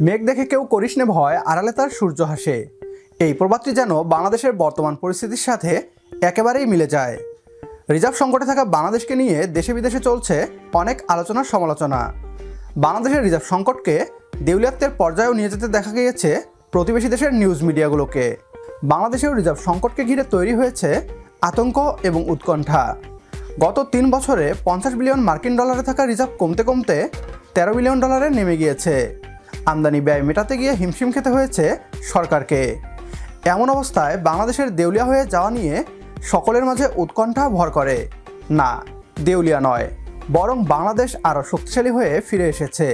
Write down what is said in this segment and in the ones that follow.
মেঘ দেখে কেউ করিস নে ভয়, আড়ালে তার সূর্য হাসে। এই প্রবাদটি যেন বাংলাদেশের বর্তমান পরিস্থিতির সাথে একেবারেই মিলে যায়। রিজার্ভ সংকটে থাকা বাংলাদেশকে নিয়ে দেশে বিদেশে চলছে অনেক আলোচনা সমালোচনা। বাংলাদেশের রিজার্ভ সংকটকে দেউলিয়াত্বের পর্যায়েও নিয়ে যেতে দেখা গিয়েছে প্রতিবেশী দেশের নিউজ মিডিয়াগুলোকে। বাংলাদেশেও রিজার্ভ সংকটকে ঘিরে তৈরি হয়েছে আতঙ্ক এবং উৎকণ্ঠা। গত 3 বছরে 50 বিলিয়ন মার্কিন ডলারে থাকা রিজার্ভ কমতে কমতে 13 বিলিয়ন ডলারে নেমে গিয়েছে। আমদানি ব্যয় মেটাতে গিয়ে হিমশিম খেতে হয়েছে সরকারকে। এমন অবস্থায় বাংলাদেশের দেউলিয়া হয়ে যাওয়া নিয়ে সকলের মাঝে উৎকণ্ঠা ভর করে। না, দেউলিয়া নয়, বরং বাংলাদেশ আরও শক্তিশালী হয়ে ফিরে এসেছে।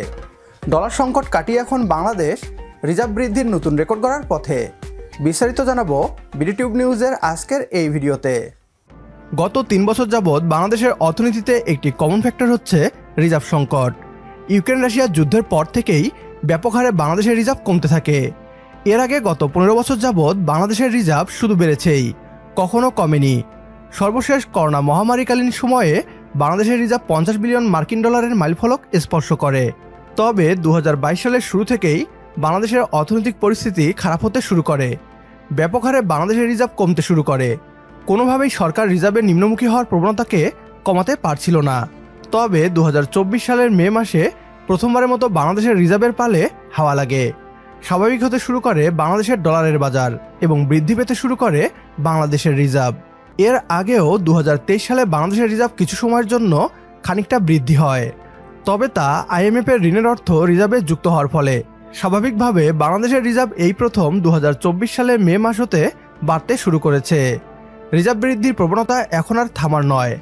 ডলার সংকট কাটিয়ে এখন বাংলাদেশ রিজার্ভ বৃদ্ধির নতুন রেকর্ড গড়ার পথে। বিস্তারিত জানাবো বিডিটিউব নিউজের আজকের এই ভিডিওতে। গত 3 বছর যাবৎ বাংলাদেশের অর্থনীতিতে একটি কমন ফ্যাক্টর হচ্ছে রিজার্ভ সংকট। ইউক্রেন রাশিয়া যুদ্ধের পর থেকেই ব্যাপক হারে বাংলাদেশের রিজার্ভ কমতে থাকে। এর আগে গত 15 বছর যাবৎ বাংলাদেশের রিজার্ভ শুধু বেড়েছেই, কখনো কমেনি। সর্বশেষ করোনা মহামারীকালীন সময়ে বাংলাদেশের রিজার্ভ 50 বিলিয়ন মার্কিন ডলারের মাইলফলক স্পর্শ করে। তবে 2022 সালের শুরু থেকেই বাংলাদেশের অর্থনৈতিক পরিস্থিতি খারাপ হতে শুরু করে। ব্যাপক হারে বাংলাদেশের রিজার্ভ কমতে শুরু করে। কোনোভাবেই সরকার রিজার্ভের নিম্নমুখী হওয়ার প্রবণতাকে কমাতে পারছিল না। তবে 2024 সালের মে মাসে প্রথমবারের মতো বাংলাদেশের রিজার্ভের পালে হাওয়া লাগে। স্বাভাবিক হতে শুরু করে বাংলাদেশের ডলারের বাজার এবং বৃদ্ধি পেতে শুরু করে বাংলাদেশের রিজার্ভ। এর আগেও 2023 সালে বাংলাদেশের রিজার্ভ কিছু সময়ের জন্য খানিকটা বৃদ্ধি হয়, তবে তা IMF এর ঋণের অর্থ রিজার্ভে যুক্ত হওয়ার ফলে। স্বাভাবিকভাবে বাংলাদেশের রিজার্ভ এই প্রথম 2024 সালের মে মাস হতে বাড়তে শুরু করেছে। রিজার্ভ বৃদ্ধির প্রবণতা এখন আর থামার নয়,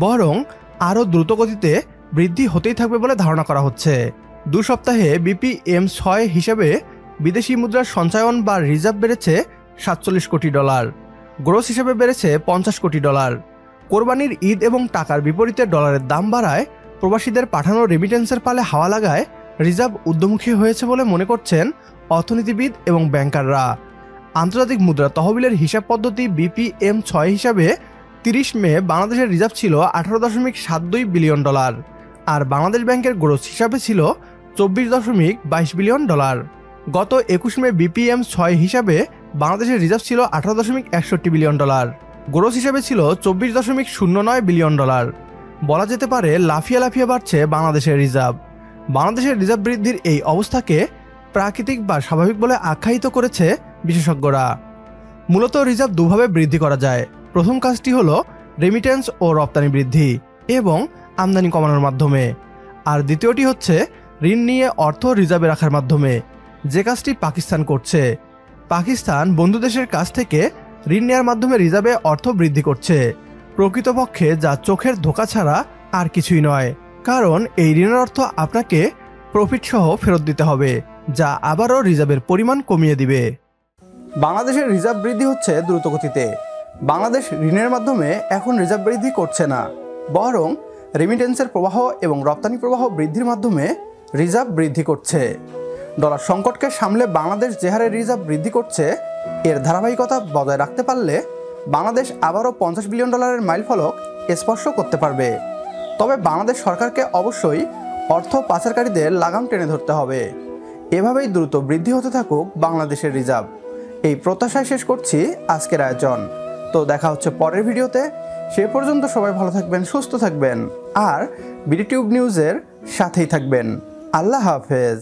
বরং আরও দ্রুতগতিতে বৃদ্ধি হতেই থাকবে বলে ধারণা করা হচ্ছে। 2 সপ্তাহে BPM6 হিসেবে বিদেশি মুদ্রার সঞ্চয়ন বা রিজার্ভ বেড়েছে 47 কোটি ডলার, গ্রোস হিসেবে বেড়েছে 50 কোটি ডলার। কোরবানির ঈদ এবং টাকার বিপরীতে ডলারের দাম বাড়ায় প্রবাসীদের পাঠানো রেমিটেন্সের পালে হাওয়া লাগায় রিজার্ভ ঊর্ধ্বমুখী হয়েছে বলে মনে করছেন অর্থনীতিবিদ এবং ব্যাংকাররা। আন্তর্জাতিক মুদ্রা তহবিলের হিসাব পদ্ধতি BPM6 হিসাবে 30 মে বাংলাদেশের রিজার্ভ ছিল 18.72 বিলিয়ন ডলার, আর বাংলাদেশ ব্যাংকের গ্রোস হিসাবে ছিল 24.22 বিলিয়ন ডলার। গত 21 মে BPM6 হিসাবে বাংলাদেশের রিজার্ভ ছিল 18.61 বিলিয়ন ডলার, গ্রোস হিসাবে ছিল 24.09 বিলিয়ন ডলার। বলা যেতে পারে লাফিয়ে লাফিয়ে বাড়ছে বাংলাদেশের রিজার্ভ। বাংলাদেশের রিজার্ভ বৃদ্ধির এই অবস্থাকে প্রাকৃতিক বা স্বাভাবিক বলে আখ্যায়িত করেছে বিশেষজ্ঞরা। মূলত রিজার্ভ দুভাবে বৃদ্ধি করা যায়। প্রথম কাজটি হলো রেমিটেন্স ও রপ্তানি বৃদ্ধি এবং আমদানি কমানোর মাধ্যমে, আর দ্বিতীয়টি হচ্ছে ঋণ নিয়ে অর্থ রিজার্ভে রাখার মাধ্যমে, যে কাজটি পাকিস্তান করছে। পাকিস্তান বন্ধু দেশের কাছ থেকে ঋণ নেওয়ার মাধ্যমে রিজার্ভে অর্থ বৃদ্ধি করছে। প্রকৃতপক্ষে যা চোখের ধোঁকা ছাড়া আর কিছুই নয়, কারণ এই ঋণের অর্থ আপনাকে প্রফিট সহ ফেরত দিতে হবে, যা আবারও রিজার্ভের পরিমাণ কমিয়ে দিবে। বাংলাদেশের রিজার্ভ বৃদ্ধি হচ্ছে দ্রুতগতিতে। বাংলাদেশ ঋণের মাধ্যমে এখন রিজার্ভ বৃদ্ধি করছে না, বরং রেমিটেন্সের প্রবাহ এবং রপ্তানি প্রবাহ বৃদ্ধির মাধ্যমে রিজার্ভ বৃদ্ধি করছে। ডলার সংকটকে সামলে বাংলাদেশ যে হারে রিজার্ভ বৃদ্ধি করছে, এর ধারাবাহিকতা বজায় রাখতে পারলে বাংলাদেশ আবারও 50 বিলিয়ন ডলারের মাইলফলক স্পর্শ করতে পারবে। তবে বাংলাদেশ সরকারকে অবশ্যই অর্থ পাচারকারীদের লাগাম টেনে ধরতে হবে। এভাবেই দ্রুত বৃদ্ধি হতে থাকুক বাংলাদেশের রিজার্ভ, এই প্রত্যাশায় শেষ করছি আজকের আয়োজন। তো দেখা হচ্ছে পরের ভিডিওতে। সে পর্যন্ত সবাই ভালো থাকবেন, সুস্থ থাকবেন, আর বিডিটিউব নিউজের সাথেই থাকবেন। আল্লাহ হাফেজ।